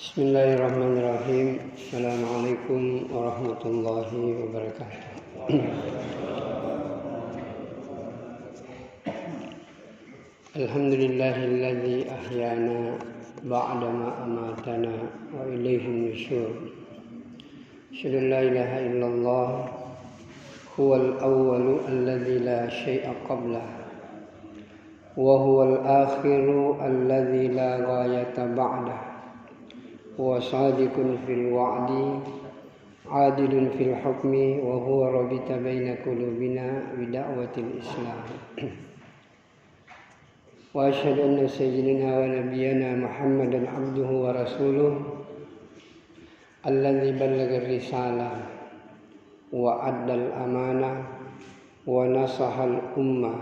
Bismillahirrahmanirrahim. Assalamualaikum warahmatullahi wabarakatuh. Alhamdulillahilladzi ahyana ba'dama amatana wa ilaihin nusyur. Asyhadu an la ilaha illallah huwal awwalu alladzi la syai'a qablah wa huwal akhiru alladzi la ghayata ba'dah. Huwa sadiqun fil wa'di adilun fil hukmi wa huwa rabita baina qulubina bi da'watil islam. Wa asyhadu anna sayyidina wa nabiyyana Muhammadan abduhu wa rasuluh alladzi ballagha risalah wa addal amanah wa nasahal ummah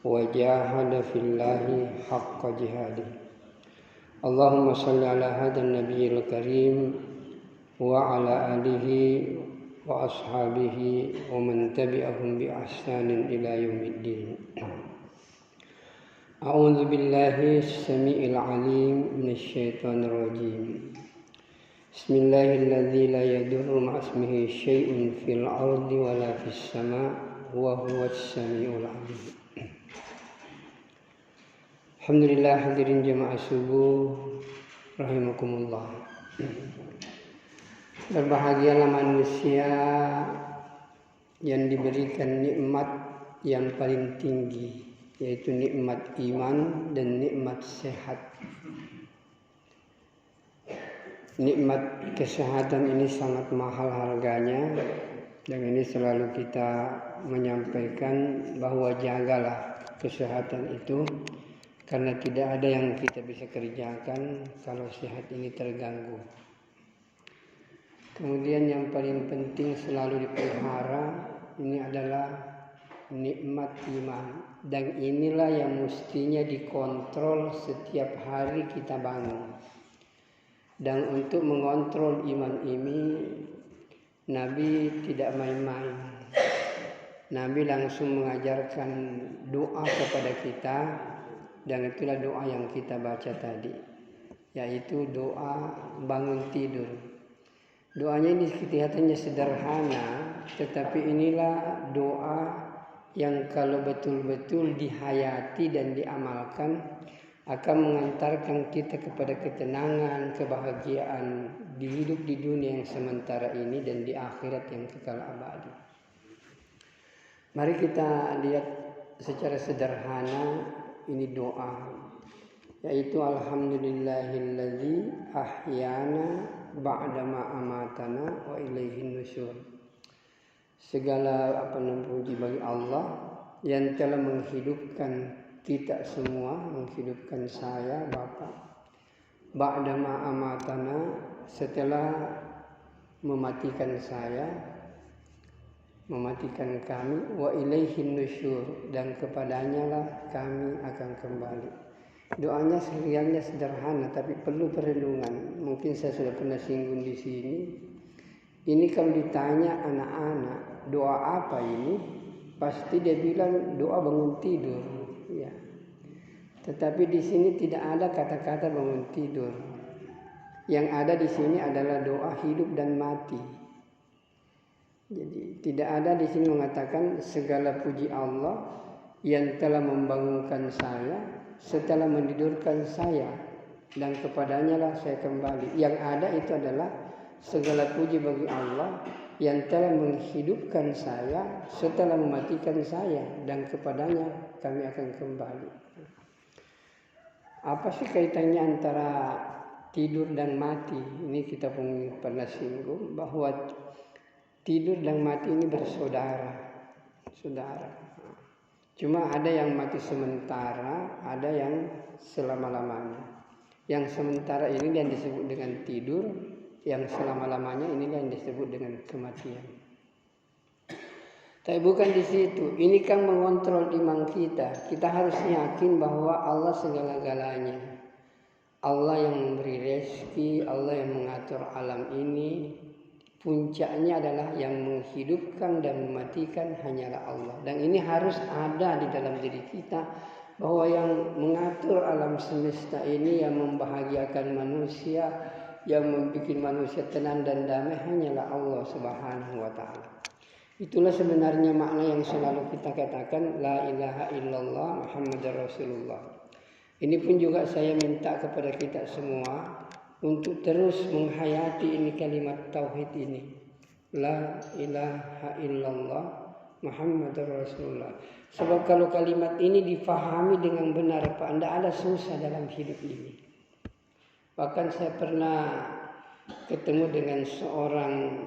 wa jahada fillahi haqqa jihadih. Allahumma salli ala hadan nabiyil karim wa ala alihi wa ashabihi wa man tabi'ahum bi ihsanin ila yaumiddin. A'udzu billahi as-sami'il 'alim minasy syaithanir rajim. Bismillahilladzi la yadurru ma'asmihi syai'un fil ardi wa la fis sama' wa huwas sami'ul 'alim. Alhamdulillah, hadirin jemaah subuh rahimakumullah. Berbahagialah manusia yang diberikan nikmat yang paling tinggi, yaitu nikmat iman dan nikmat sehat. Nikmat kesehatan ini sangat mahal harganya, dan ini selalu kita menyampaikan bahwa jagalah kesehatan itu, karena tidak ada yang kita bisa kerjakan kalau sehat ini terganggu. Kemudian yang paling penting selalu dipelihara ini adalah nikmat iman, dan inilah yang mestinya dikontrol setiap hari kita bangun. Dan untuk mengontrol iman ini Nabi tidak main-main. Nabi langsung mengajarkan doa kepada kita, dan itulah doa yang kita baca tadi, yaitu doa bangun tidur. Doanya ini kelihatannya sederhana, tetapi inilah doa yang kalau betul-betul dihayati dan diamalkan akan mengantarkan kita kepada ketenangan, kebahagiaan di hidup di dunia yang sementara ini dan di akhirat yang kekal abadi. Mari kita lihat secara sederhana ini doa, yaitu alhamdulillahilladzi ahyana ba'dama amatana wa ilaihin nusyur. Segala puji bagi Allah yang telah menghidupkan kita semua, menghidupkan saya, Bapak, ba'dama amatana, setelah mematikan saya, mematikan kami, wa ilaihin nusyur, dan kepadanya lah kami akan kembali. Doanya sebenarnya sederhana tapi perlu perenungan. Mungkin saya sudah pernah singgung di sini. Ini kalau ditanya anak-anak doa apa ini, pasti dia bilang doa bangun tidur, ya. Tetapi di sini tidak ada kata-kata bangun tidur. Yang ada di sini adalah doa hidup dan mati. Jadi tidak ada di sini mengatakan segala puji Allah yang telah membangunkan saya setelah menidurkan saya, dan kepadanya lah saya kembali. Yang ada itu adalah segala puji bagi Allah yang telah menghidupkan saya setelah mematikan saya, dan kepadanya kami akan kembali. Apa sih kaitannya antara tidur dan mati? Ini kita pun pernah singgung bahwa tidur dan mati ini bersaudara. Cuma ada yang mati sementara, ada yang selama-lamanya. Yang sementara ini yang disebut dengan tidur, yang selama-lamanya ini yang disebut dengan kematian. Tapi bukan di situ. Ini kan mengontrol iman kita. Kita harus yakin bahwa Allah segala-galanya. Allah yang memberi rezeki, Allah yang mengatur alam ini. Puncaknya adalah yang menghidupkan dan mematikan hanyalah Allah. Dan ini harus ada di dalam diri kita, bahwa yang mengatur alam semesta ini, yang membahagiakan manusia, yang membuat manusia tenang dan damai hanyalah Allah Subhanahu wa taala. Itulah sebenarnya makna yang selalu kita katakan la ilaha illallah Muhammadar Rasulullah. Ini pun juga saya minta kepada kita semua untuk terus menghayati ini kalimat tauhid ini. La ilaha illallah Muhammadar Rasulullah. Sebab kalau kalimat ini difahami dengan benar, Pak, tidak ada susah dalam hidup ini. Bahkan saya pernah ketemu dengan seorang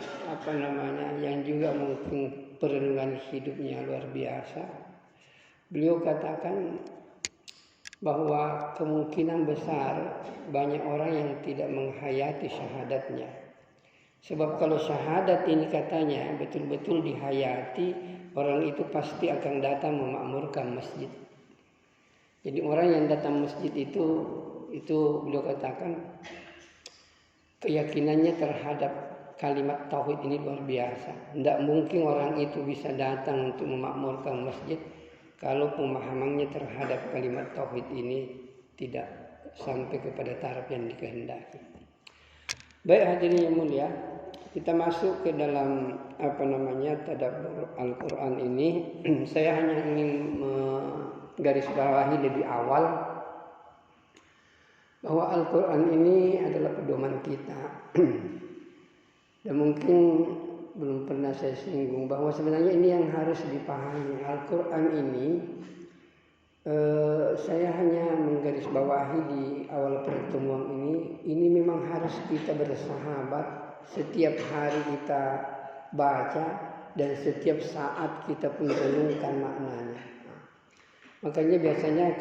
yang juga mungkin perenungan hidupnya luar biasa. Beliau katakan bahwa kemungkinan besar banyak orang yang tidak menghayati syahadatnya. Sebab kalau syahadat ini katanya betul-betul dihayati, orang itu pasti akan datang memakmurkan masjid. Jadi orang yang datang masjid itu beliau katakan keyakinannya terhadap kalimat tauhid ini luar biasa. Tidak mungkin orang itu bisa datang untuk memakmurkan masjid kalau pemahamannya terhadap kalimat tauhid ini tidak sampai kepada taraf yang dikehendaki. Baik hadirin yang mulia, kita masuk ke dalam tadabbur Al-Quran ini. Saya hanya ingin menggarisbawahi lebih awal bahwa Al-Quran ini adalah pedoman kita. Dan mungkin belum pernah saya singgung bahwa sebenarnya ini yang harus dipahami. Al-Quran ini saya hanya menggarisbawahi di awal pertemuan ini memang harus kita bersahabat. Setiap hari kita baca dan setiap saat kita pun renungkan maknanya. Makanya biasanya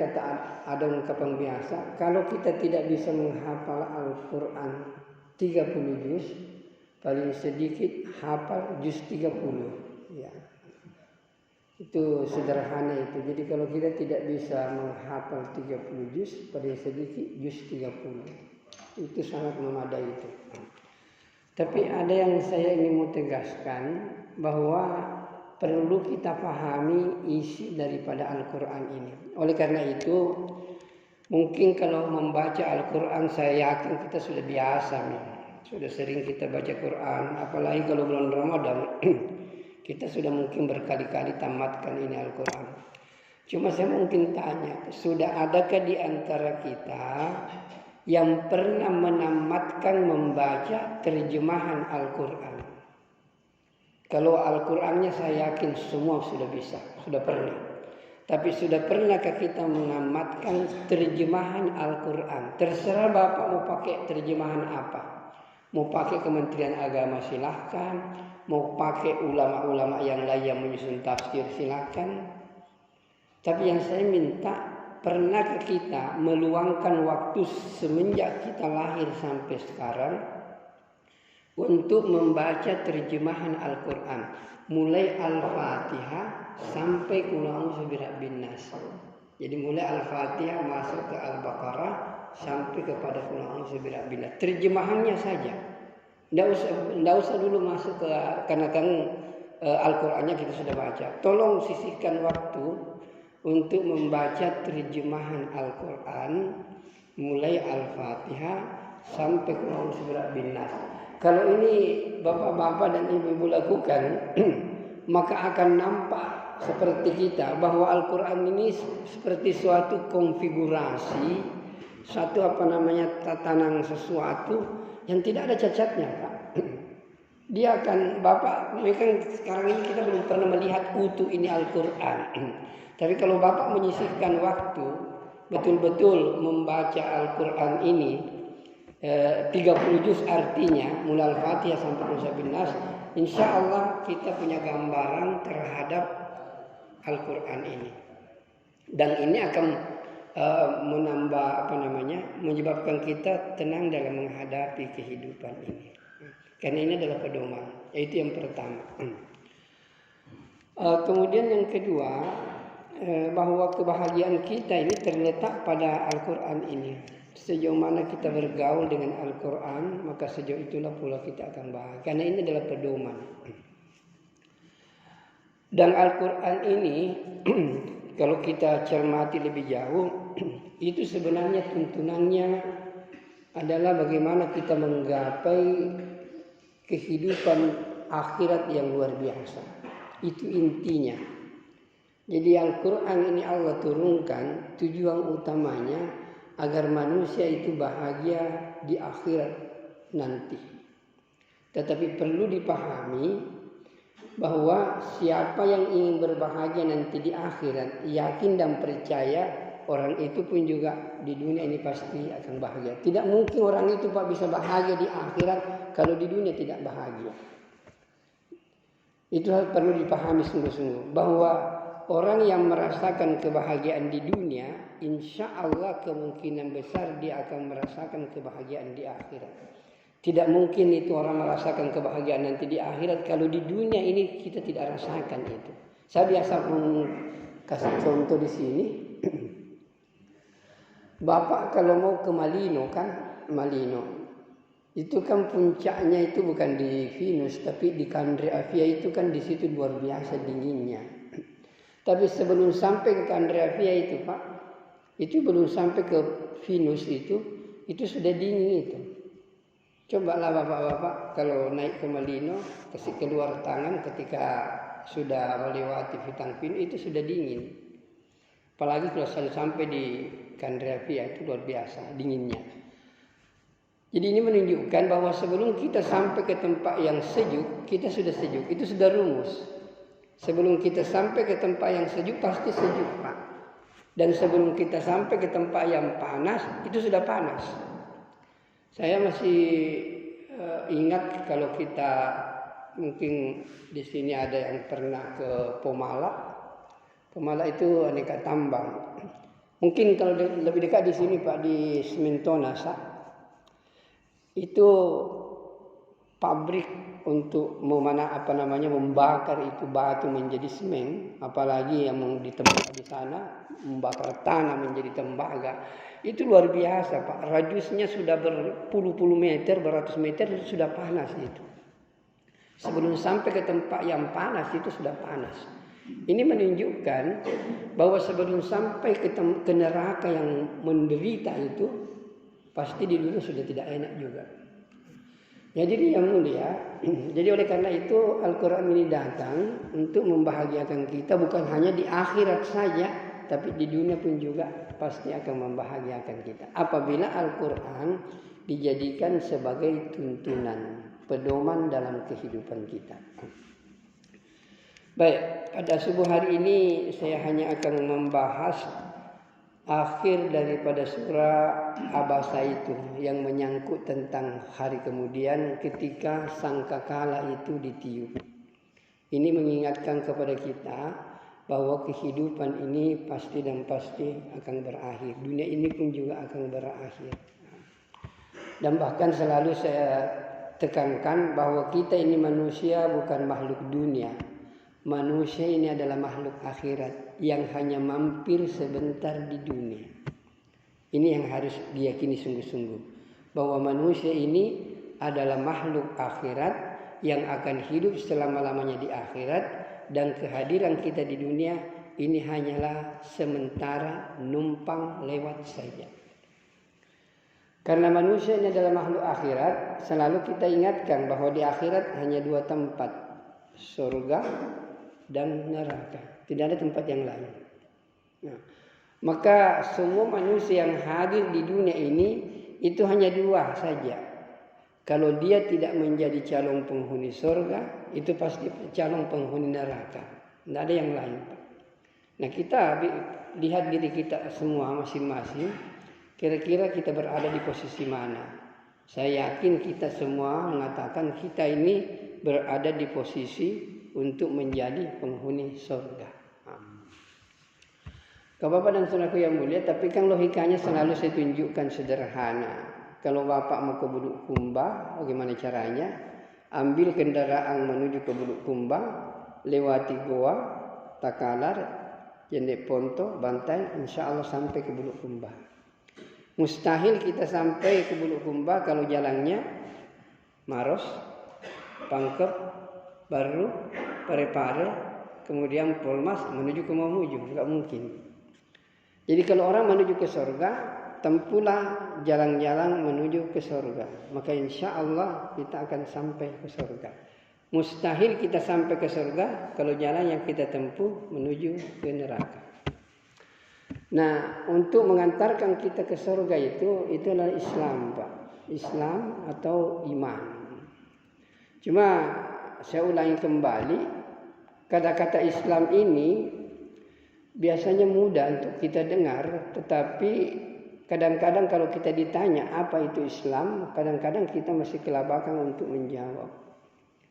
ada ungkapan biasa, kalau kita tidak bisa menghafal Al-Quran 30 juz, paling sedikit hafal juz 30. Ya. Itu sederhana itu. Jadi kalau kita tidak bisa menghafal 30 juz, paling sedikit juz 30. Itu sangat memadai itu. Tapi ada yang saya ingin mau tegaskan bahwa perlu kita pahami isi daripada Al-Quran ini. Oleh karena itu, mungkin kalau membaca Al-Quran saya yakin kita sudah biasa nih. Sudah sering kita baca Quran, apalagi kalau bulan Ramadan. Kita sudah mungkin berkali-kali tamatkan ini Al-Quran. Cuma saya mungkin tanya, sudah adakah di antara kita yang pernah menamatkan membaca terjemahan Al-Quran? Kalau Al-Qurannya saya yakin semua sudah bisa, sudah pernah. Tapi sudah pernahkah kita menamatkan terjemahan Al-Quran? Terserah Bapak mau pakai terjemahan apa. Mau pakai Kementerian Agama silahkan. Mau pakai ulama-ulama yang lain yang menyusun tafsir silahkan. Tapi yang saya minta, pernahkah kita meluangkan waktu semenjak kita lahir sampai sekarang untuk membaca terjemahan Al-Quran, mulai Al-Fatihah sampai Qul a'udzu birabbin nas. Jadi mulai Al-Fatihah masuk ke Al-Baqarah sampai kepada Qul a'udzu birabbin nas. Terjemahannya saja. Tidak usah dulu masuk ke karena Al-Qurannya kita sudah baca. Tolong sisihkan waktu untuk membaca terjemahan Al-Quran mulai Al-Fatihah sampai Qul a'udzu birabbin nas. Kalau ini bapak-bapak dan ibu-ibu lakukan, maka akan nampak seperti kita bahwa Al-Quran ini seperti suatu konfigurasi, suatu tatanan sesuatu yang tidak ada cacatnya, Pak. Dia akan mereka sekarang ini kita belum pernah melihat utuh ini Al-Quran. Tapi kalau Bapak menyisihkan waktu betul-betul membaca Al-Quran ini 30 juz artinya mulai Al-Fatihah sampai Qul a'udzu birabbin nas, insyaallah kita punya gambaran terhadap Al-Quran ini. Dan ini akan menyebabkan kita tenang dalam menghadapi kehidupan ini. Karena ini adalah pedoman, yaitu yang pertama. Kemudian yang kedua, bahwa kebahagiaan kita ini terletak pada Al-Quran ini. Sejauh mana kita bergaul dengan Al-Quran, maka sejauh itulah pula kita akan bahagia. Karena ini adalah pedoman. Dan Al-Quran ini, kalau kita cermati lebih jauh, itu sebenarnya tuntunannya adalah bagaimana kita menggapai kehidupan akhirat yang luar biasa. Itu intinya. Jadi Al-Quran ini Allah turunkan tujuan utamanya agar manusia itu bahagia di akhirat nanti. Tetapi perlu dipahami bahwa siapa yang ingin berbahagia nanti di akhirat, yakin dan percaya orang itu pun juga di dunia ini pasti akan bahagia. Tidak mungkin orang itu Pak bisa bahagia di akhirat kalau di dunia tidak bahagia. Itu perlu dipahami sungguh-sungguh bahwa orang yang merasakan kebahagiaan di dunia, insya Allah kemungkinan besar dia akan merasakan kebahagiaan di akhirat. Tidak mungkin itu orang merasakan kebahagiaan nanti di akhirat kalau di dunia ini kita tidak rasakan itu. Saya biasa kasih contoh di sini. Bapak kalau mau ke Malino kan, Malino itu kan puncaknya itu bukan di Venus tapi di Kandre Avia itu kan di situ luar biasa dinginnya. Tapi sebelum sampai ke Kandre Avia itu Pak, itu belum sampai ke Venus itu sudah dingin itu. Cobalah bapak-bapak kalau naik ke Malino, kasih keluar tangan ketika sudah melewati bintang Venus itu sudah dingin. Apalagi kalau sampai di Kandre Avia itu luar biasa dinginnya. Jadi ini menunjukkan bahwa sebelum kita sampai ke tempat yang sejuk, kita sudah sejuk. Itu sudah rumus. Sebelum kita sampai ke tempat yang sejuk pasti sejuk Pak. Dan sebelum kita sampai ke tempat yang panas itu sudah panas. Saya masih ingat kalau kita mungkin di sini ada yang pernah ke Pomala. Pomala itu aneka tambang. Mungkin kalau lebih dekat di sini Pak di Sementona itu pabrik untuk membakar itu batu menjadi semen, apalagi yang di tempat di sana membakar tanah menjadi tembaga. Itu luar biasa Pak, radiusnya sudah berpuluh-puluh meter, beratus meter itu sudah panas itu. Sebelum sampai ke tempat yang panas itu sudah panas. Ini menunjukkan bahwa sebelum sampai ke neraka yang menderita itu pasti di dunia sudah tidak enak juga. Ya jadi yang mulia, jadi oleh karena itu Al-Quran ini datang untuk membahagiakan kita bukan hanya di akhirat saja, tapi di dunia pun juga pasti akan membahagiakan kita. Apabila Al-Quran dijadikan sebagai tuntunan, pedoman dalam kehidupan kita. Baik, pada subuh hari ini saya hanya akan membahas akhir daripada surah Abasa itu yang menyangkut tentang hari kemudian ketika sangkakala itu ditiup. Ini mengingatkan kepada kita bahwa kehidupan ini pasti dan pasti akan berakhir. Dunia ini pun juga akan berakhir. Dan bahkan selalu saya tekankan bahwa kita ini manusia bukan makhluk dunia. Manusia ini adalah makhluk akhirat yang hanya mampir sebentar di dunia. Ini yang harus diyakini sungguh-sungguh. Bahwa manusia ini adalah makhluk akhirat yang akan hidup selama-lamanya di akhirat. Dan kehadiran kita di dunia ini hanyalah sementara numpang lewat saja. Karena manusia ini adalah makhluk akhirat, selalu kita ingatkan bahwa di akhirat hanya dua tempat. Surga dan neraka. Tidak ada tempat yang lain. Nah, maka semua manusia yang hadir di dunia ini itu hanya dua saja. Kalau dia tidak menjadi calon penghuni surga, itu pasti calon penghuni neraka. Tidak ada yang lain. Nah kita lihat diri kita semua masing-masing. Kira-kira kita berada di posisi mana? Saya yakin kita semua mengatakan kita ini berada di posisi untuk menjadi penghuni surga. Bapak dan saudaraku yang mulia, tapi kan logikanya selalu saya tunjukkan sederhana. Kalau Bapak mau ke Bulukumba, bagaimana caranya? Ambil kendaraan menuju ke Bulukumba, lewati Goa, Takalar, Jendek Ponto, Bantai, insya Allah sampai ke Bulukumba. Mustahil kita sampai ke Bulukumba kalau jalannya Maros, Pangkep, Baru, Parepare, kemudian Polmas menuju ke Mamuju, enggak mungkin. Jadi kalau orang menuju ke surga, tempuhlah jalan-jalan menuju ke surga. Maka insya Allah kita akan sampai ke surga. Mustahil kita sampai ke surga kalau jalan yang kita tempuh menuju ke neraka. Nah, untuk mengantarkan kita ke surga itu adalah Islam, Pak. Islam atau iman. Cuma saya ulangi kembali, kata-kata Islam ini biasanya mudah untuk kita dengar, tetapi kadang-kadang kalau kita ditanya apa itu Islam, kadang-kadang kita masih kelabakan untuk menjawab.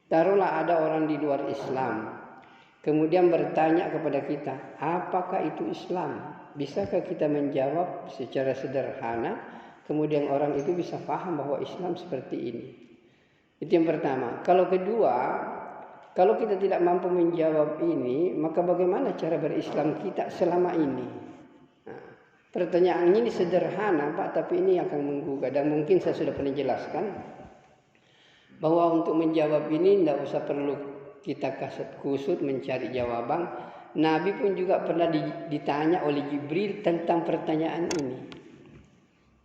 Taruhlah ada orang di luar Islam, kemudian bertanya kepada kita, apakah itu Islam? Bisakah kita menjawab secara sederhana, kemudian orang itu bisa paham bahwa Islam seperti ini? Itu yang pertama. Kalau kedua, kalau kita tidak mampu menjawab ini, maka bagaimana cara berislam kita selama ini? Nah, pertanyaan ini sederhana, Pak, tapi ini akan menggugah. Dan mungkin saya sudah pernah jelaskan bahwa untuk menjawab ini tidak usah perlu kita kasut kusut mencari jawaban. Nabi pun juga pernah ditanya oleh Jibril tentang pertanyaan ini.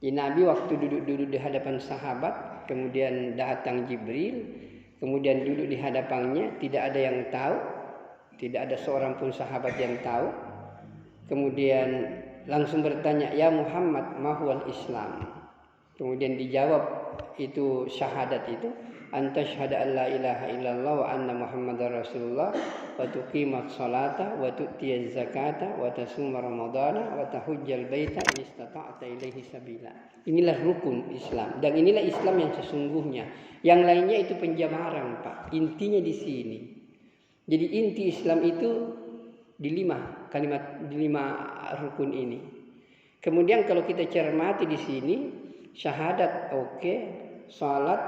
Jadi Nabi waktu duduk di hadapan sahabat, kemudian datang Jibril, kemudian duduk di hadapannya, tidak ada yang tahu, tidak ada seorang pun sahabat yang tahu. Kemudian langsung bertanya, ya Muhammad, ma huwal Islam? Kemudian dijawab itu syahadat itu, anta syahada an la ilaha illallah wa anna muhammadar rasulullah wa tuqimat salata wa tu'tiyaz zakata wa tasuma ramadana wa tahujjal baita in istata'ta ilaihi sabila. Inilah rukun Islam dan inilah Islam yang sesungguhnya. Yang lainnya itu penjamaran, Pak. Intinya di sini. Jadi inti Islam itu di 5 kalimat, di 5 rukun ini. Kemudian kalau kita cermati di sini, syahadat oke, salat,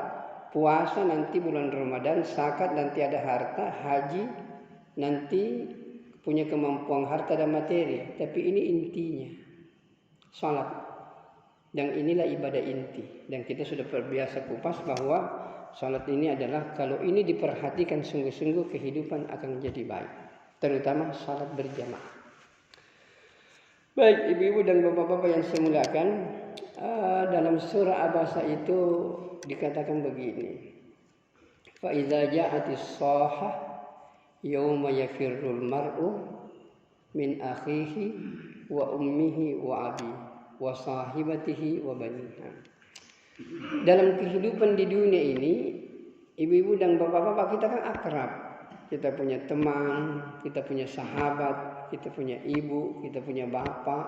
puasa nanti bulan Ramadan, zakat nanti ada harta, haji nanti punya kemampuan harta dan materi. Tapi ini intinya, salat. Dan inilah ibadah inti. Dan kita sudah terbiasa kupas bahwa salat ini adalah kalau ini diperhatikan sungguh-sungguh kehidupan akan menjadi baik. Terutama salat berjamaah. Baik ibu-ibu dan bapak-bapak yang saya muliakan, dalam surah Abasa itu dikatakan begini. Fa idza ja'atis shahah yauma yafirrul mar'u min akhihi wa ummihi wa abi wa sahibatihi wa baniha. Dalam kehidupan di dunia ini, ibu-ibu dan bapak-bapak kita kan akrab. Kita punya teman, kita punya sahabat, kita punya ibu, kita punya bapak,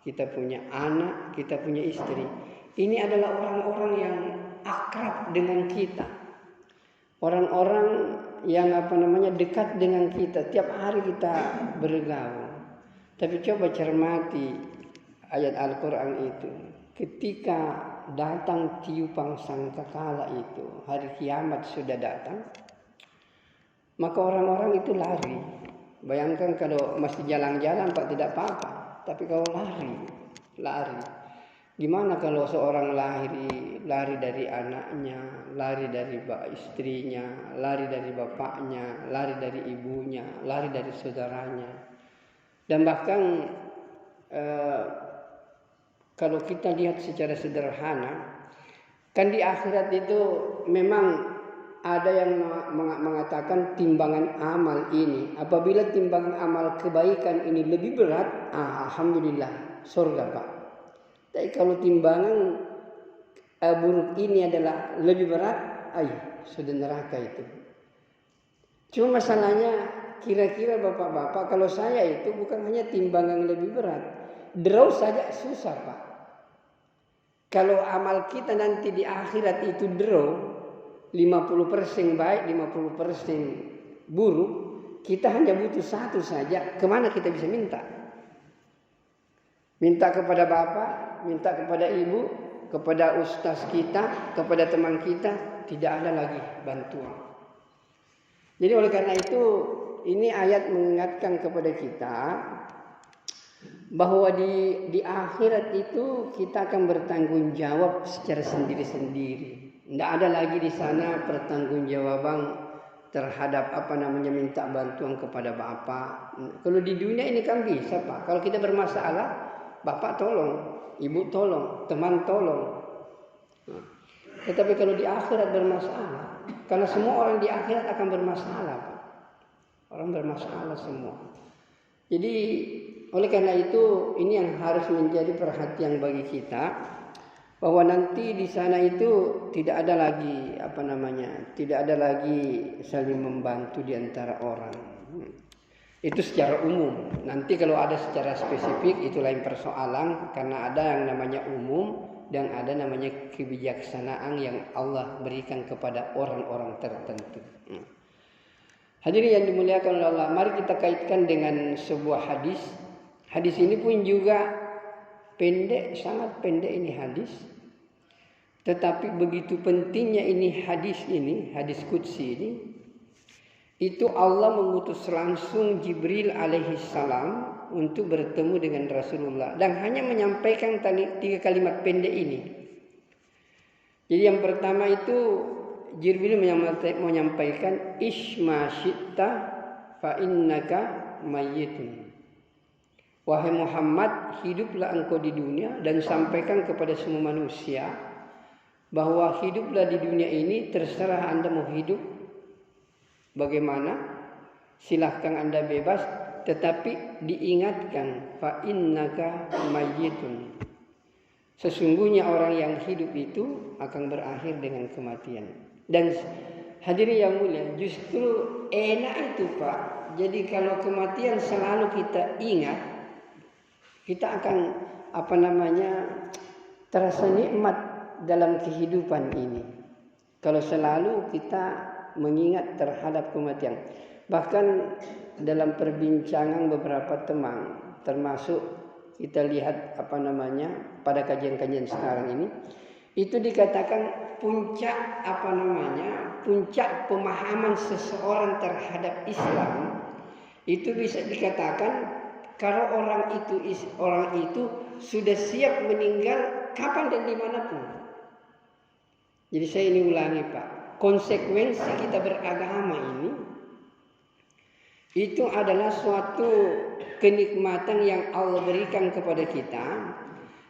kita punya anak, kita punya istri. Ini adalah orang-orang yang akrab dengan kita. Orang-orang yang dekat dengan kita. Tiap hari kita bergaul. Tapi coba cermati ayat Al-Quran itu. Ketika datang tiupan sangkakala itu, hari kiamat sudah datang, maka orang-orang itu lari. Bayangkan kalau masih jalan-jalan Pak tidak apa-apa. Tapi kalau lari. Gimana kalau seorang lari dari anaknya, lari dari istrinya, lari dari bapaknya, lari dari ibunya, lari dari saudaranya. Dan bahkan kalau kita lihat secara sederhana, kan di akhirat itu memang ada yang mengatakan timbangan amal ini. Apabila timbangan amal kebaikan ini lebih berat, alhamdulillah surga Pak. Tapi kalau timbangan buruk ini adalah lebih berat, sudah neraka itu. Cuma masalahnya kira-kira bapak-bapak, kalau saya itu bukan hanya timbangan lebih berat, draw saja susah Pak. Kalau amal kita nanti di akhirat itu draw, 50% baik, 50% buruk, kita hanya butuh satu saja. Kemana kita bisa minta? Minta kepada bapak, minta kepada ibu, kepada ustaz kita, kepada teman kita, tidak ada lagi bantuan. Jadi oleh karena itu, ini ayat mengingatkan kepada kita bahwa di akhirat itu kita akan bertanggung jawab secara sendiri-sendiri. Tidak ada lagi di sana pertanggungjawaban terhadap minta bantuan kepada bapak. Kalau di dunia ini kan bisa Pak. Kalau kita bermasalah, bapak tolong. ibu tolong, teman tolong. Tetapi kalau di akhirat bermasalah, karena semua orang di akhirat akan bermasalah, Pak. Orang bermasalah semua. Jadi oleh karena itu ini yang harus menjadi perhatian bagi kita, bahwa nanti di sana itu tidak ada lagi tidak ada lagi saling membantu di antara orang. Itu secara umum. Nanti kalau ada secara spesifik itu lain persoalan, karena ada yang namanya umum dan ada namanya kebijaksanaan yang Allah berikan kepada orang-orang tertentu. Hadirin yang dimuliakan oleh Allah, mari kita kaitkan dengan sebuah hadis. Hadis ini pun juga pendek, sangat pendek ini hadis. Tetapi begitu pentingnya ini hadis qudsi ini. Itu Allah mengutus langsung Jibril alaihi salam untuk bertemu dengan Rasulullah dan hanya menyampaikan 3 kalimat pendek ini. Jadi yang pertama itu Jibril menyampaikan isma syi'ta fa innaka mayyitun. Wahai Muhammad, hiduplah engkau di dunia dan sampaikan kepada semua manusia bahwa hiduplah di dunia ini, terserah Anda mau hidup bagaimana, silahkan Anda bebas, tetapi diingatkan fa innaka mayyitun. Sesungguhnya orang yang hidup itu akan berakhir dengan kematian. Dan hadirin yang mulia, justru enak itu, Pak. Jadi kalau kematian selalu kita ingat, kita akan terasa nikmat dalam kehidupan ini. Kalau selalu kita mengingat terhadap kematian. Bahkan dalam perbincangan beberapa teman, termasuk kita lihat pada kajian-kajian sekarang ini, itu dikatakan puncak pemahaman seseorang terhadap Islam itu bisa dikatakan kalau orang itu sudah siap meninggal kapan dan dimanapun. Jadi saya ini ulangi, Pak. Konsekuensi kita beragama ini itu adalah suatu kenikmatan yang Allah berikan kepada kita,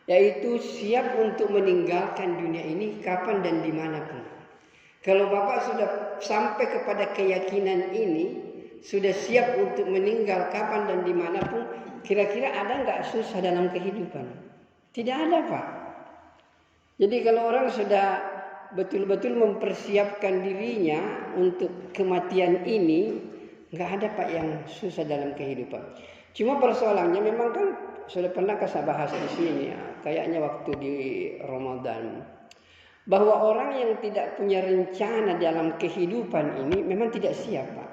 yaitu siap untuk meninggalkan dunia ini kapan dan dimanapun. Kalau Bapak sudah sampai kepada keyakinan ini, sudah siap untuk meninggal kapan dan dimanapun, kira-kira ada nggak susah dalam kehidupan? Tidak ada, Pak. Jadi kalau orang sudah betul-betul mempersiapkan dirinya untuk kematian ini, nggak ada, Pak, yang susah dalam kehidupan. Cuma persoalannya memang kan sudah pernah saya bahas di sini ya, kayaknya waktu di Ramadan, bahwa orang yang tidak punya rencana dalam kehidupan ini memang tidak siap, Pak.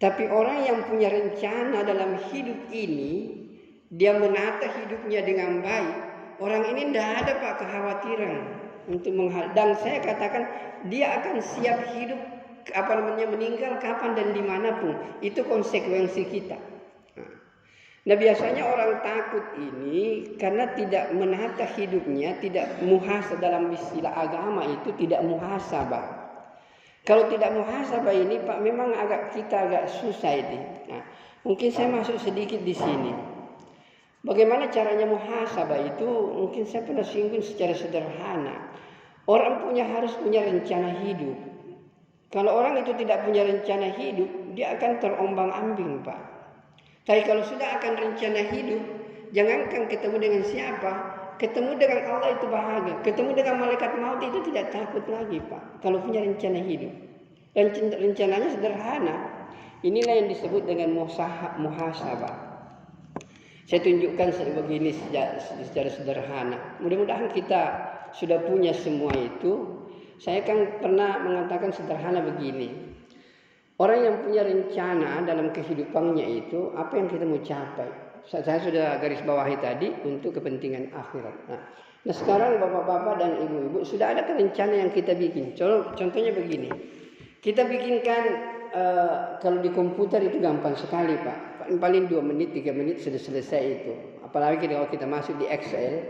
Tapi orang yang punya rencana dalam hidup ini, dia menata hidupnya dengan baik. Orang ini tidak ada, Pak, kekhawatiran untuk dan saya katakan dia akan siap hidup meninggal kapan dan dimanapun. Itu konsekuensi kita. Nah biasanya orang takut ini karena tidak menata hidupnya, tidak muhasabah. Dalam istilah agama itu tidak muhasabah. Kalau tidak muhasabah ini, Pak, memang kita agak susah ini. Nah, mungkin saya masuk sedikit di sini. Bagaimana caranya muhasabah itu? Mungkin saya pernah singgung secara sederhana. Orang harus punya rencana hidup. Kalau orang itu tidak punya rencana hidup, dia akan terombang-ambing, Pak. Tapi kalau sudah akan rencana hidup, jangankan ketemu dengan siapa, ketemu dengan Allah itu bahagia. Ketemu dengan malaikat maut itu tidak takut lagi, Pak. Kalau punya rencana hidup. Dan rencananya sederhana. Inilah yang disebut dengan muhasabah. Saya tunjukkan begini secara sederhana. Mudah-mudahan kita sudah punya semua itu. Saya kan pernah mengatakan sederhana begini. Orang yang punya rencana dalam kehidupannya itu, apa yang kita mau capai? Saya sudah garis bawahi tadi untuk kepentingan akhirat. Nah sekarang bapak-bapak dan ibu-ibu sudah ada rencana yang kita bikin. Contohnya begini. Kita bikinkan kalau di komputer itu gampang sekali, Pak. Paling 2 menit, 3 menit sudah selesai itu. Apalagi kalau kita masuk di Excel,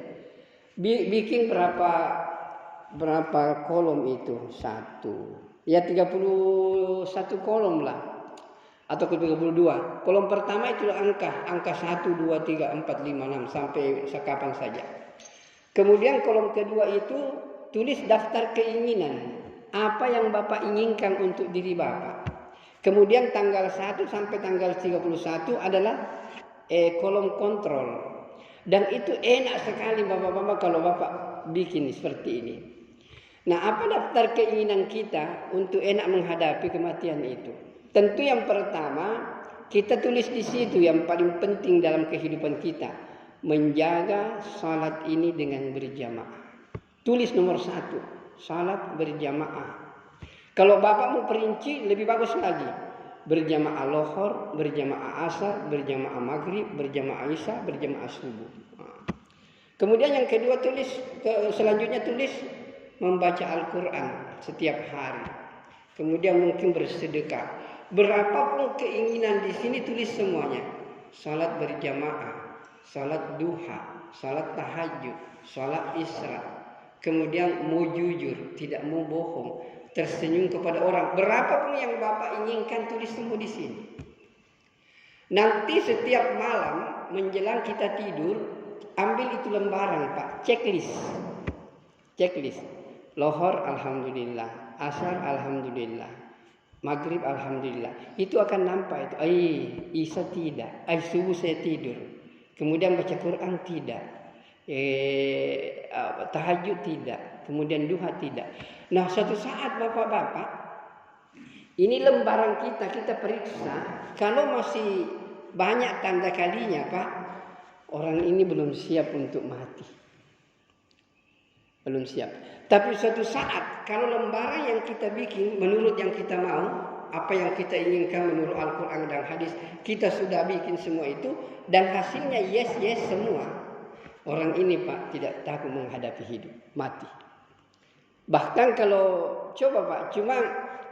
bikin berapa kolom itu? 1. Ya 31 kolom lah. Atau ke 32. Kolom pertama itu angka 1, 2, 3, 4, 5, 6 sampai kapan saja. Kemudian kolom kedua itu tulis daftar keinginan. Apa yang Bapak inginkan untuk diri Bapak. Kemudian tanggal 1 sampai tanggal 31 adalah kolom kontrol. Dan itu enak sekali Bapak-Bapak kalau Bapak bikin seperti ini. Nah, apa daftar keinginan kita untuk enak menghadapi kematian itu? Tentu yang pertama, kita tulis di situ yang paling penting dalam kehidupan kita. Menjaga salat ini dengan berjamaah. Tulis nomor 1, salat berjamaah. Kalau Bapak mau perinci lebih bagus lagi. Berjamaah lohor, berjamaah asar, berjamaah maghrib, berjamaah isya, berjamaah subuh. Kemudian yang kedua selanjutnya tulis membaca Al-Quran setiap hari. Kemudian mungkin bersedekah. Berapapun keinginan di sini tulis semuanya. Salat berjamaah, salat duha, salat tahajud, salat isra. Kemudian mau jujur, tidak mau bohong, tersenyum kepada orang. Berapapun yang Bapak inginkan tulis semua di sini. Nanti setiap malam menjelang kita tidur, ambil itu lembaran Pak, checklist. Lohor alhamdulillah, asar alhamdulillah, maghrib alhamdulillah. Itu akan nampak itu. Isya tidak, subuh saya tidur. Kemudian baca Quran tidak. Tahajud tidak, kemudian duha tidak. Nah, suatu saat Bapak-bapak, ini lembaran kita periksa. Kalau masih banyak tanda kalinya Pak, orang ini belum siap untuk mati. Belum siap. Tapi suatu saat kalau lembaran yang kita bikin menurut yang kita mau, apa yang kita inginkan menurut Al-Quran dan hadis, kita sudah bikin semua itu dan hasilnya yes semua. Orang ini Pak tidak takut menghadapi hidup, mati. Bahkan kalau coba Pak, cuma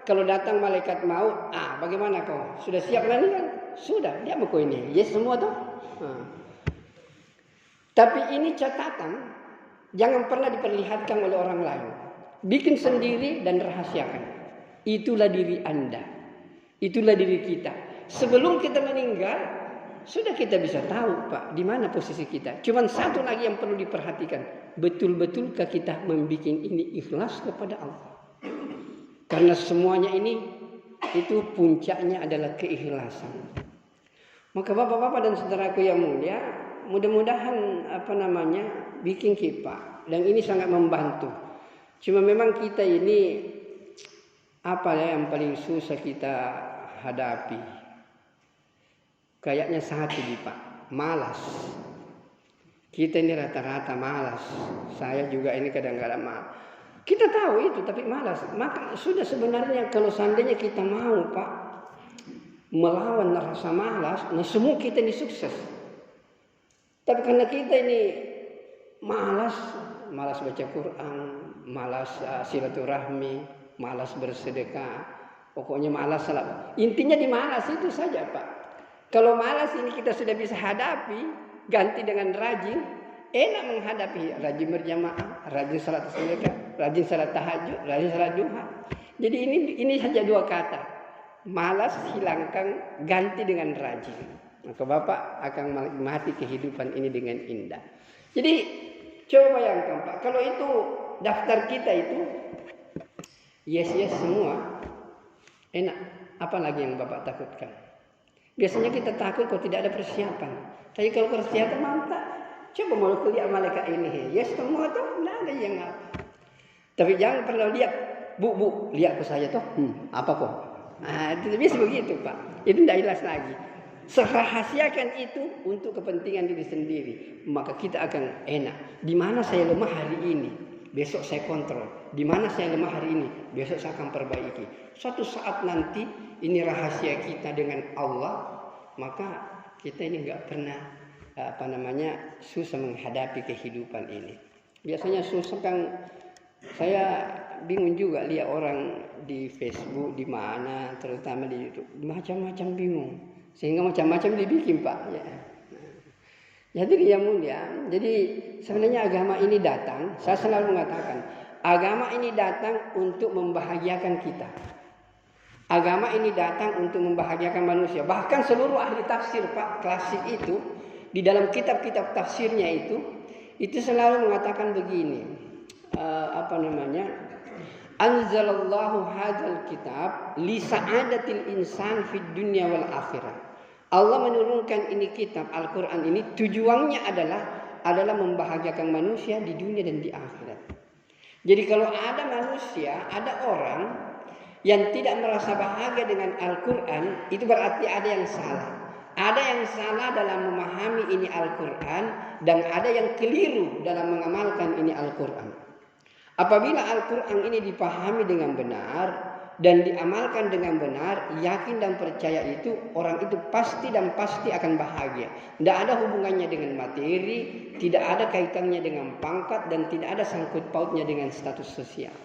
kalau datang malaikat maut, bagaimana kau? Sudah siap nanti kan? Sudah, dia mau ini. Yes semua tuh. Tapi ini catatan, jangan pernah diperlihatkan oleh orang lain. Bikin sendiri dan rahasiakan. Itulah diri Anda. Itulah diri kita. Sebelum kita meninggal, sudah kita bisa tahu Pak, di mana posisi kita. Cuman satu lagi yang perlu diperhatikan. Betul-betulkah kita membuat ini ikhlas kepada Allah? Karena semuanya ini, itu puncaknya adalah keikhlasan. Maka Bapak-bapak dan saudaraku yang mulia, mudah-mudahan bikin kipak. Dan ini sangat membantu. Cuma memang kita ini, yang paling susah kita hadapi. Kayaknya satu Pak, malas. Kita ini rata-rata malas. Saya juga ini kadang-kadang malas. Kita tahu itu tapi malas. Maka sudah sebenarnya kalau seandainya kita mau Pak melawan rasa malas, semua kita ini sukses. Tapi karena kita ini malas baca Quran, malas silaturahmi, malas bersedekah, pokoknya malas salat. Intinya di malas itu saja Pak. Kalau malas ini kita sudah bisa hadapi, ganti dengan rajin, enak menghadapi. Rajin berjamaah, rajin salat sedekah, rajin salat tahajud, rajin salat duha. Jadi ini saja 2 kata. Malas hilangkan, ganti dengan rajin. Maka Bapak akan menikmati kehidupan ini dengan indah. Jadi coba bayangkan Pak, kalau itu daftar kita itu yes semua, enak. Apa lagi yang Bapak takutkan? Biasanya kita takut kalau tidak ada persiapan. Tapi kalau persiapan mantap. Coba mau lihat malaikat ini. Yes semua tuh tidak ada yang apa. Tapi jangan pernah lihat. Bu, lihat ke saya tuh. Apa kok? Itu biasa begitu Pak. Itu tidak jelas lagi. Serahasiakan itu untuk kepentingan diri sendiri. Maka kita akan enak. Di mana saya lemah hari ini? Besok saya kontrol. Di mana saya lemah hari ini? Besok saya akan perbaiki. Suatu saat nanti ini rahasia kita dengan Allah, maka kita ini nggak pernah susah menghadapi kehidupan ini. Biasanya susah kan, saya bingung juga lihat orang di Facebook di mana, terutama di YouTube, macam-macam bingung, sehingga macam-macam dibikin Pak. Ya. Jadi yang mulia, jadi sebenarnya agama ini datang, saya selalu mengatakan, agama ini datang untuk membahagiakan kita. Agama ini datang untuk membahagiakan manusia. Bahkan seluruh ahli tafsir Pak, klasik itu, di dalam kitab-kitab tafsirnya itu selalu mengatakan begini, anzalallahu hadzal kitab li sa'adatil insan fid dunya wal akhirah. Allah menurunkan ini kitab Al-Qur'an ini tujuannya adalah membahagiakan manusia di dunia dan di akhirat. Jadi kalau ada manusia, ada orang yang tidak merasa bahagia dengan Al-Qur'an, itu berarti ada yang salah. Ada yang salah dalam memahami ini Al-Quran dan ada yang keliru dalam mengamalkan ini Al-Quran. Apabila Al-Quran ini dipahami dengan benar dan diamalkan dengan benar, yakin dan percaya itu, orang itu pasti akan bahagia. Tidak ada hubungannya dengan materi, tidak ada kaitannya dengan pangkat, dan tidak ada sangkut pautnya dengan status sosial.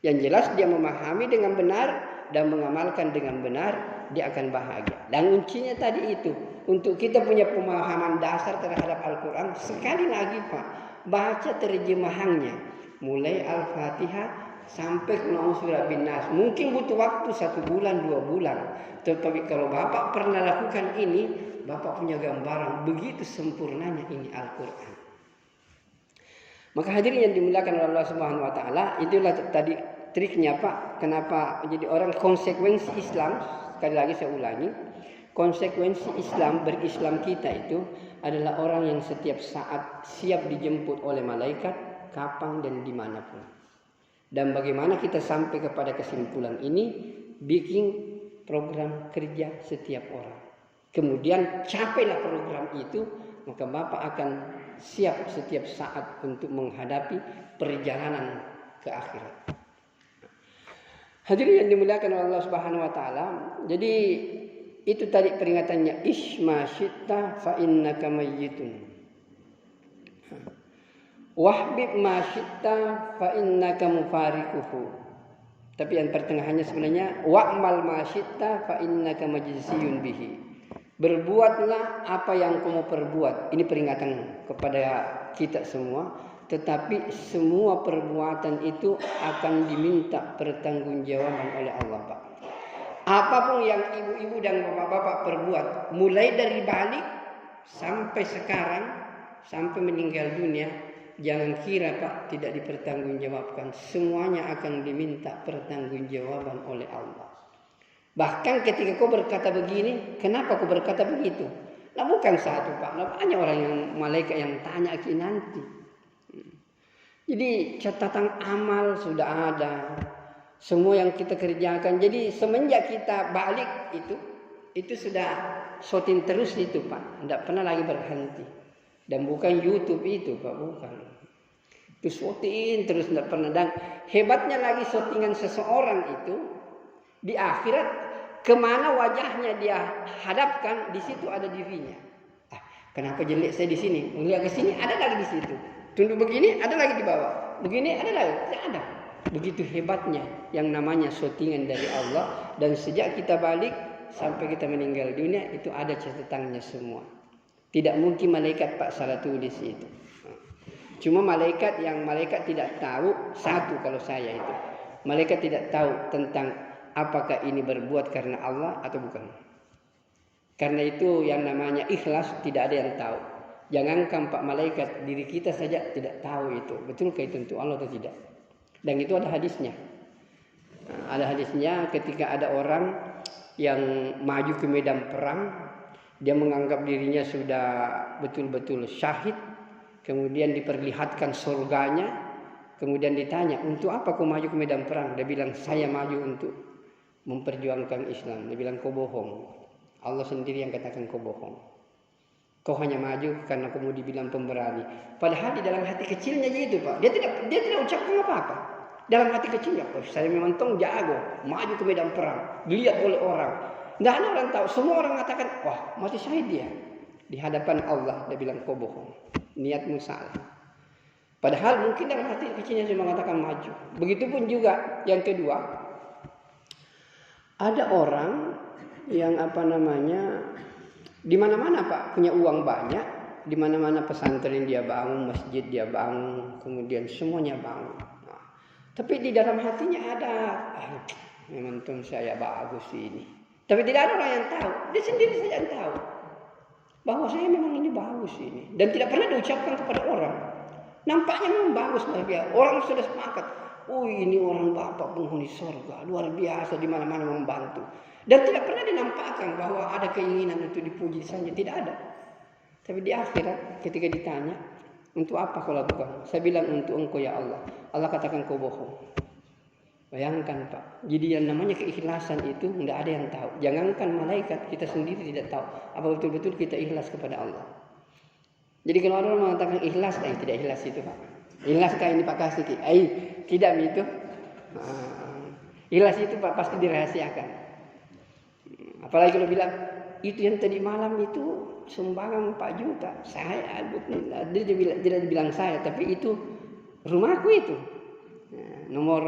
Yang jelas dia memahami dengan benar dan mengamalkan dengan benar, dia akan bahagia. Dan kuncinya tadi itu, untuk kita punya pemahaman dasar terhadap Al-Quran, sekali lagi Pak, baca terjemahannya, mulai Al-Fatihah sampai ke surat bin Nas. Mungkin butuh waktu 1 bulan, 2 bulan. Tetapi kalau Bapak pernah lakukan ini, Bapak punya gambaran begitu sempurnanya ini Al-Quran. Maka hadirin yang dimuliakan oleh Allah Subhanahu wa taala, itulah tadi triknya Pak, kenapa jadi orang konsekuensi Islam. Sekali lagi saya ulangi, konsekuensi Islam, berislam kita itu adalah orang yang setiap saat siap dijemput oleh malaikat, kapan dan dimanapun. Dan bagaimana kita sampai kepada kesimpulan ini, bikin program kerja setiap orang. Kemudian capailah program itu, maka Bapak akan siap setiap saat untuk menghadapi perjalanan ke akhirat. Hadirin yang dimuliakan oleh Allah Subhanahu wa taala. Jadi itu tadi peringatannya, isma syitta fa innaka mayyitun. Wahbib ma syitta fa innaka mufariquhu. Tapi yang pertengahannya sebenarnya wa'mal ma syitta fa innaka majziyun bihi. Berbuatlah apa yang kamu perbuat. Ini peringatan kepada kita semua. Tetapi semua perbuatan itu akan diminta pertanggungjawaban oleh Allah Pak. Apapun yang ibu-ibu dan bapak-bapak perbuat, mulai dari balik sampai sekarang, sampai meninggal dunia, jangan kira Pak tidak dipertanggungjawabkan. Semuanya akan diminta pertanggungjawaban oleh Allah. Bahkan ketika kau berkata begini, kenapa kau berkata begitu? Nah bukan satu Pak, banyak orang yang malaikat yang tanya nanti. Jadi catatan amal sudah ada, semua yang kita kerjakan. Jadi semenjak kita balik itu sudah shooting terus itu Pak, tidak pernah lagi berhenti. Dan bukan YouTube itu Pak, bukan. Itu shooting terus tidak pernah. Dan hebatnya lagi shootingan seseorang itu di akhirat, kemana wajahnya dia hadapkan, di situ ada dirinya. Kenapa jelek saya di sini? Melihat ke sini ada lagi di situ. Tunduk begini, ada lagi di bawah. Begini, ada lagi. Tidak ada. Begitu hebatnya yang namanya syutingan dari Allah. Dan sejak kita balik sampai kita meninggal dunia, itu ada catatannya semua. Tidak mungkin malaikat Pak salah tulis itu. Cuma malaikat tidak tahu, satu kalau saya itu. Malaikat tidak tahu tentang apakah ini berbuat karena Allah atau bukan. Karena itu yang namanya ikhlas tidak ada yang tahu. Jangankan Pak malaikat, diri kita saja tidak tahu itu. Betulkah itu untuk Allah atau tidak? Dan itu ada hadisnya. Ada hadisnya ketika ada orang yang maju ke medan perang. Dia menganggap dirinya sudah betul-betul syahid. Kemudian diperlihatkan surganya. Kemudian ditanya, untuk apa kau maju ke medan perang? Dia bilang, saya maju untuk memperjuangkan Islam. Dia bilang, kau bohong. Allah sendiri yang katakan kau bohong. Kau hanya maju karena kamu dibilang pemberani. Padahal di dalam hati kecilnya gitu Pak. Dia tidak ucapkan apa-apa. Dalam hati kecilnya, saya memang jago, maju ke medan perang, dilihat oleh orang. Tidak ada orang tahu. Semua orang mengatakan, wah mati syahid dia. Di hadapan Allah dia bilang kau bohong. Niatmu salah. Padahal mungkin dalam hati kecilnya dia mengatakan maju. Begitupun juga yang kedua. Ada orang yang di mana-mana Pak punya uang banyak, di mana-mana pesantren dia bangun, masjid dia bangun, kemudian semuanya bangun. Nah, tapi di dalam hatinya ada, memang saya bagus ini. Tapi tidak ada orang yang tahu, dia sendiri saja yang tahu bahwa saya memang ini bagus ini, dan tidak pernah diucapkan kepada orang. Nampaknya memang bagus luar biasa. Orang sudah sepakat. Oh, ini orang bapak penghuni surga, luar biasa, di mana-mana membantu. Dan tidak pernah dinampakkan bahwa ada keinginan untuk dipuji saja, tidak ada. Tapi di akhirat ketika ditanya, untuk apa kau lakukan? Saya bilang untuk engkau ya Allah. Allah katakan kau bohong. Bayangkan Pak, jadi yang namanya keikhlasan itu tidak ada yang tahu. Jangankan malaikat, kita sendiri tidak tahu apa betul-betul kita ikhlas kepada Allah. Jadi kalau orang mengatakan ikhlas, tidak ikhlas itu Pak. Ikhlaskah ini Pak kasih? Tidak itu. Ikhlas itu Pak pasti dirahasiakan. Apalagi kalau bilang itu yang tadi malam itu sumbangan 4 juta. Saya dia bilang saya, tapi itu rumahku itu. Nomor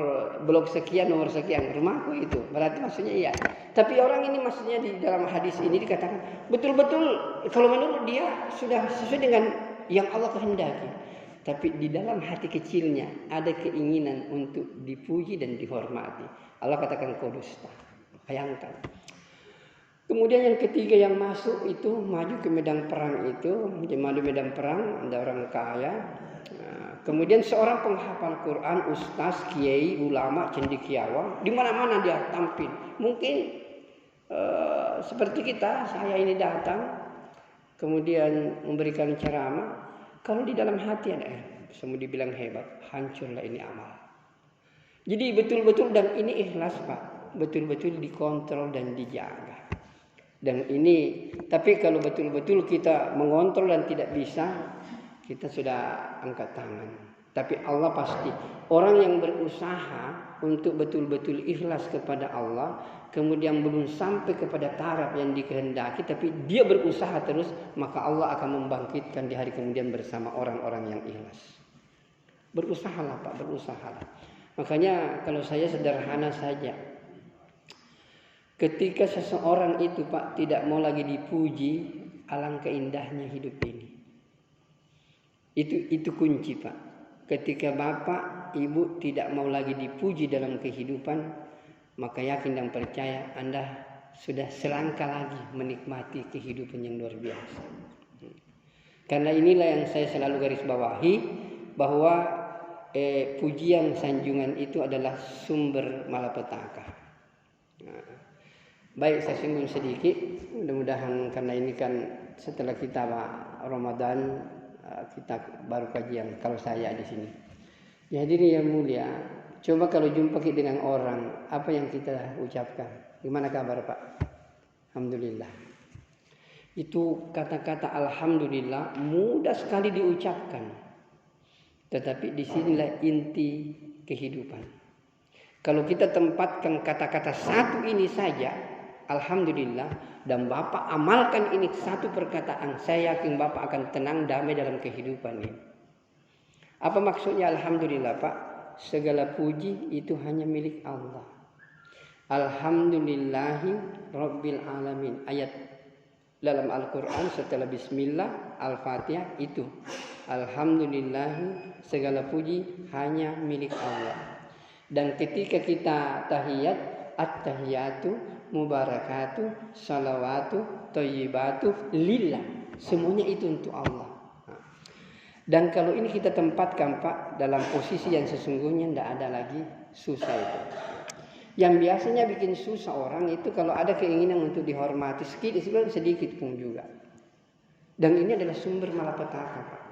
blok sekian, nomor sekian, rumahku itu. Berarti maksudnya iya. Tapi orang ini maksudnya di dalam hadis ini dikatakan betul-betul kalau menurut dia sudah sesuai dengan yang Allah kehendaki. Tapi di dalam hati kecilnya ada keinginan untuk dipuji dan dihormati. Allah katakan kau dusta. Bayangkan. Kemudian yang ketiga yang masuk itu maju ke medan perang itu. Maju medan perang, ada orang kaya. Kemudian seorang penghafal Quran, ustaz, kiai, ulama, cendekiawan, di mana-mana dia tampil. Mungkin seperti kita, saya ini datang, kemudian memberikan ceramah. Kalau di dalam hati ada, semua dibilang hebat, hancurlah ini amal. Jadi betul-betul dan ini ikhlas Pak, betul-betul dikontrol dan dijaga. Dan ini, tapi kalau betul-betul kita mengontrol dan tidak bisa, kita sudah angkat tangan. Tapi Allah pasti. Orang yang berusaha untuk betul-betul ikhlas kepada Allah. Kemudian belum sampai kepada taraf yang dikehendaki. Tapi dia berusaha terus. Maka Allah akan membangkitkan di hari kemudian bersama orang-orang yang ikhlas. Berusahalah Pak, berusahalah. Makanya kalau saya sederhana saja. Ketika seseorang itu Pak tidak mau lagi dipuji. Alangkah indahnya hidup ini. Itu kunci Pak. Ketika bapak, ibu tidak mau lagi dipuji dalam kehidupan, maka yakin dan percaya Anda sudah selangkah lagi menikmati kehidupan yang luar biasa. Karena inilah yang saya selalu garis bawahi, bahwa pujian sanjungan itu adalah sumber malapetaka. Baik, saya singgung sedikit. Mudah-mudahan karena ini kan setelah kita Ramadan, kita baru kajian kalau saya di sini. Ya hadirin yang mulia, coba kalau jumpa dengan orang, apa yang kita ucapkan? Gimana kabar Pak? Alhamdulillah. Itu kata-kata alhamdulillah mudah sekali diucapkan. Tetapi disinilah inti kehidupan. Kalau kita tempatkan kata-kata satu ini saja, alhamdulillah, dan Bapak amalkan ini satu perkataan, saya yakin Bapak akan tenang, damai dalam kehidupan ini. Apa maksudnya alhamdulillah Pak? Segala puji itu hanya milik Allah. Alhamdulillahi Rabbil Alamin. Ayat dalam Al-Quran setelah Bismillah, Al-Fatihah itu. Alhamdulillahi, segala puji hanya milik Allah. Dan ketika kita tahiyat, at-tahiyatu mubarakatuh, salawatu, thayyibatu lillah. Semuanya itu untuk Allah. Dan kalau ini kita tempatkan Pak dalam posisi yang sesungguhnya, tidak ada lagi susah itu. Yang biasanya bikin susah orang itu kalau ada keinginan untuk dihormati sedikit pun juga. Dan ini adalah sumber malapetaka Pak.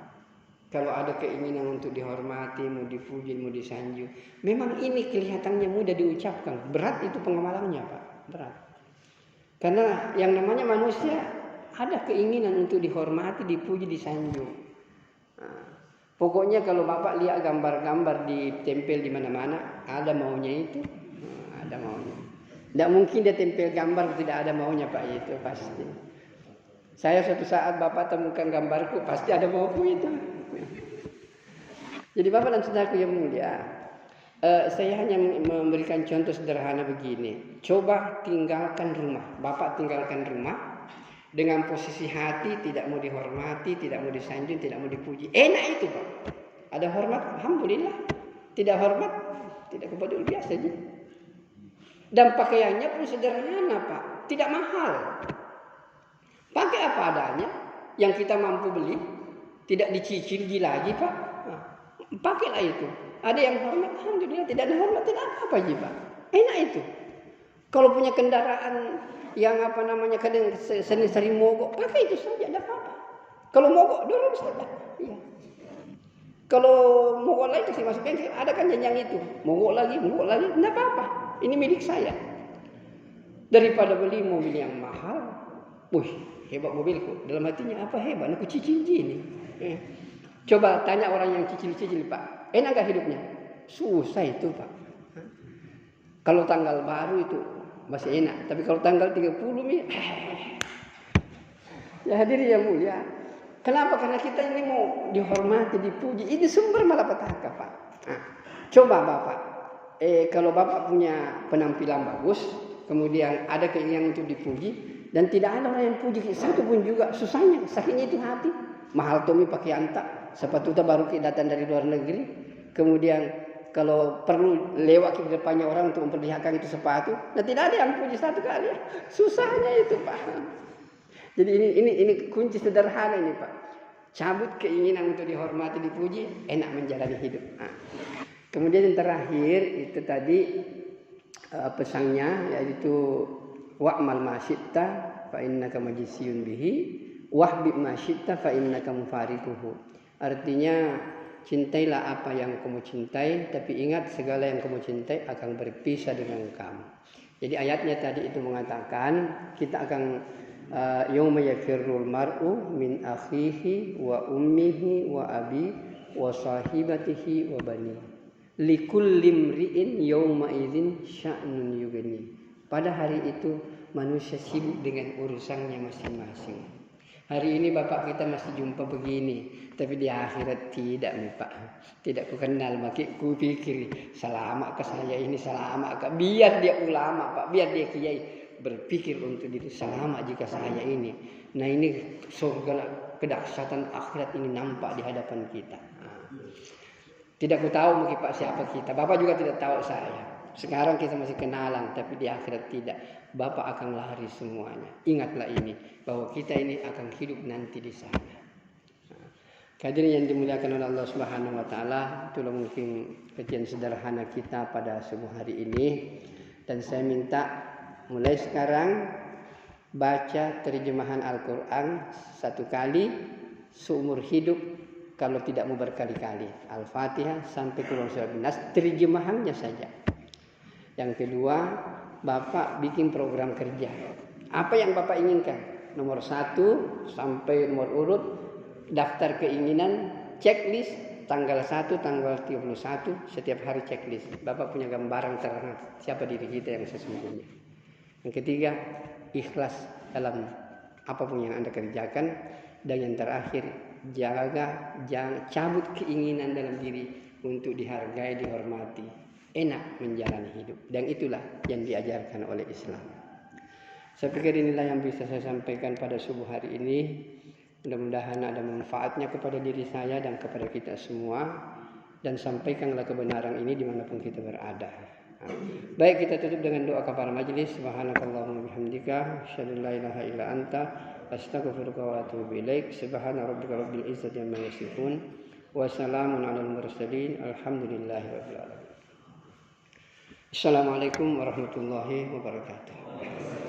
Kalau ada keinginan untuk dihormati, mau dipuji, mau disanjung, memang ini kelihatannya mudah diucapkan. Berat itu pengamalannya Pak. Berat. Karena yang namanya manusia ada keinginan untuk dihormati, dipuji, disanjung. Pokoknya kalau Bapak lihat gambar-gambar ditempel di mana-mana, ada maunya itu, ada maunya. Tidak mungkin dia tempel gambar tidak ada maunya Pak, itu pasti. Saya suatu saat Bapak temukan gambarku, pasti ada mauku itu. Jadi Bapak dan saudaraku yang mulia, saya hanya memberikan contoh sederhana begini. Coba tinggalkan rumah. Bapak tinggalkan rumah dengan posisi hati tidak mau dihormati, tidak mau disanjung, tidak mau dipuji. Enak itu Pak. Ada hormat, alhamdulillah. Tidak hormat, tidak peduli biasa aja. Dan pakaiannya pun sederhana Pak, tidak mahal. Pakai apa adanya yang kita mampu beli, tidak dicicil lagi Pak. Pakailah itu. Ada yang hormat, alhamdulillah. Tidak ada hormat, tidak apa-apa Pak. Enak itu. Kalau punya kendaraan yang kadang sering mogok, pakai itu saja, tidak apa-apa. Kalau mogok, dorong saja. Iya. Kalau mogok lagi kasih masuk bengkel, ada kan jenjang itu. Mogok lagi, tidak apa-apa. Ini milik saya. Daripada beli mobil yang mahal, wih, hebat mobilku. Dalam hatinya apa hebat? Aku cicil ini. Coba tanya orang yang cicil-cicil, Pak. Enak gak hidupnya? Susah itu, Pak. Kalau tanggal baru itu masih enak. Tapi kalau tanggal 30 nih, ya hadirin yang mulia. Kenapa? Karena kita ini mau dihormati, dipuji. Ini sumber malapetaka, Pak. Nah, coba Bapak. Kalau Bapak punya penampilan bagus, kemudian ada keinginan untuk dipuji, dan tidak ada orang yang puji satu pun juga, susahnya. Sakitnya itu hati. Mahal Tommy pakai anta, sepatu baru datang dari luar negeri. Kemudian kalau perlu lewat ke depannya orang untuk memperlihatkan itu sepatu, dan tidak ada yang puji satu kali. Susahnya itu, Pak. Jadi ini kunci sederhana ini, Pak. Cabut keinginan untuk dihormati, dipuji, enak menjalani hidup. Nah, kemudian yang terakhir itu tadi pesannya, yaitu wa'mal ma syi'ta fa innaka majziyun bihi wahbib ma syi'ta fa innaka mufariquhu. Artinya, cintailah apa yang kamu cintai, tapi ingat segala yang kamu cintai akan berpisah dengan kamu. Jadi ayatnya tadi itu mengatakan kita akan yauma yafirrul mar'u min akhihi wa ummihi wa abi wa sahibatihi wa bani likulli imri'in yauma idzin sya'nun yughni. Pada hari itu manusia sibuk dengan urusannya masing-masing. Hari ini bapak kita masih jumpa begini, tapi di akhirat tidak nih Pak. Tidak ku kenal, maki ku pikir selama ke saya ini selama ke biar dia ulama Pak, biar dia kiai. Berpikir untuk diri selama jika saya ini. Nah ini surga kedahsyatan akhirat ini nampak di hadapan kita. Tidak ku tahu mungkin Pak siapa kita. Bapak juga tidak tahu saya. Sekarang kita masih kenalan, tapi di akhirat tidak. Bapak akan lari semuanya. Ingatlah ini, bahwa kita ini akan hidup nanti di sana. Hadirin yang dimuliakan oleh Allah Subhanahu wa taala, itulah mungkin kajian sederhana kita pada subuh hari ini. Dan saya minta mulai sekarang baca terjemahan Al-Quran satu kali seumur hidup, kalau tidak mau berkali-kali. Al-Fatihah sampai Qul Huwallahu Nas, terjemahannya saja. Yang kedua, Bapak bikin program kerja. Apa yang Bapak inginkan? Nomor 1 sampai nomor urut, daftar keinginan, checklist, tanggal 1, tanggal 31, setiap hari checklist. Bapak punya gambaran terang siapa diri kita yang sesungguhnya. Yang ketiga, ikhlas dalam apapun yang Anda kerjakan. Dan yang terakhir, jangan cabut keinginan dalam diri untuk dihargai, dihormati. Enak menjalani hidup. Dan itulah yang diajarkan oleh Islam. Saya pikir inilah yang bisa saya sampaikan pada subuh hari ini. Mudah-mudahan ada manfaatnya kepada diri saya dan kepada kita semua. Dan sampaikanlah kebenaran ini dimanapun kita berada. Baik, kita tutup dengan doa kafaraah majelis. Subhanakallahumma bihamdika asyhadu an la ilaha illa anta astaghfiruka wa atubu ilaik. Subhana rabbika rabbil izzati amma yasifun wa salamun alal mursalin alhamdulillahi rabbil alamin. Assalamualaikum warahmatullahi wabarakatuh.